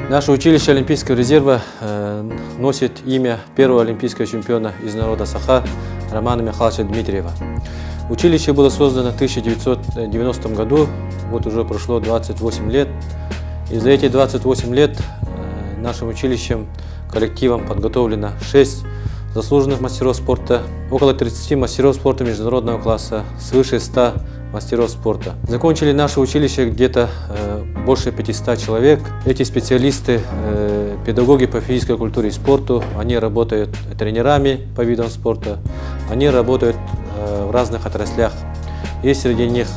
Наше училище Олимпийского резерва носит имя первого олимпийского чемпиона из народа Саха Романа Михайловича Дмитриева. Училище было создано в 1990 году, вот уже прошло 28 лет. И за эти 28 лет нашим училищем, коллективом подготовлено 6 заслуженных мастеров спорта, около 30 мастеров спорта международного класса, свыше 100 мастеров спорта. Закончили наше училище где-то больше 500 человек. Эти специалисты, педагоги по физической культуре и спорту, они работают тренерами по видам спорта, они работают в разных отраслях. Есть среди них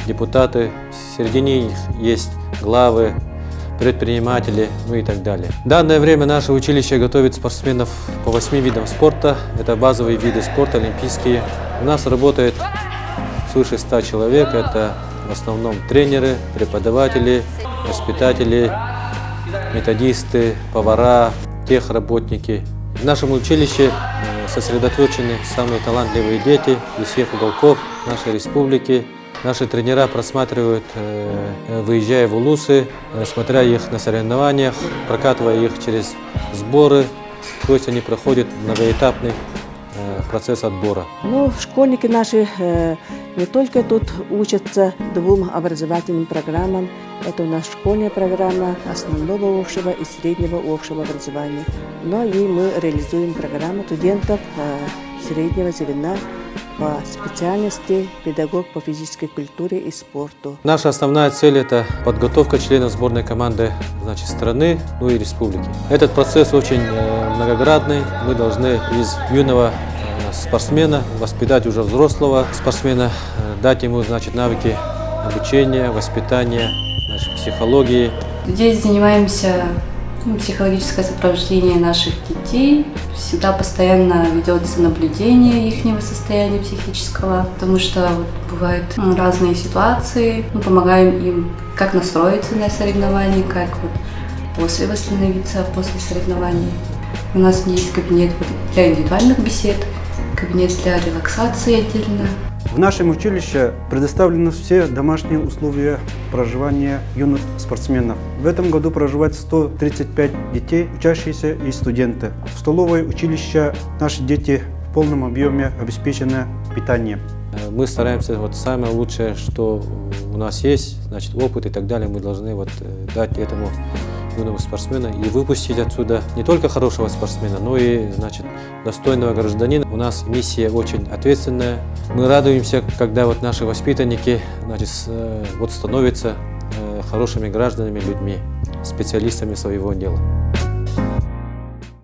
депутаты, среди них есть главы, предприниматели, ну и так далее. В данное время наше училище готовит спортсменов по 8 видам спорта. Это базовые виды спорта, олимпийские. У нас работает свыше 100 человек. Это в основном тренеры, преподаватели, воспитатели, методисты, повара, техработники. В нашем училище сосредоточены самые талантливые дети из всех уголков нашей республики. Наши тренера просматривают, выезжая в улусы, смотря их на соревнованиях, прокатывая их через сборы. То есть они проходят многоэтапный процесс отбора. Ну, школьники наши не только тут учатся двум образовательным программам. Это у нас школьная программа основного общего и среднего общего образования. Но и мы реализуем программу студентов среднего звена по специальности педагог по физической культуре и спорту. Наша основная цель – это подготовка членов сборной команды страны, ну и республики. Этот процесс очень многоградный. Мы должны из юного спортсмена воспитать уже взрослого спортсмена, дать ему навыки обучения, воспитания, психологии. Здесь занимаемся психологическое сопровождение наших детей. Всегда постоянно ведется наблюдение их состояния психического, потому что бывают разные ситуации. Мы помогаем им, как настроиться на соревнования, как после восстановиться после соревнований. У нас есть кабинет для индивидуальных бесед, кабинет для релаксации отдельно. В нашем училище предоставлены все домашние условия проживания юных спортсменов. В этом году проживает 135 детей, учащиеся и студенты. В столовой училища наши дети в полном объеме обеспечены питанием. Мы стараемся, самое лучшее, что у нас есть, опыт и так далее, мы должны дать этому юному спортсмену и выпустить отсюда не только хорошего спортсмена, но и достойного гражданина. У нас миссия очень ответственная. Мы радуемся, когда наши воспитанники становятся хорошими гражданами, людьми, специалистами своего дела.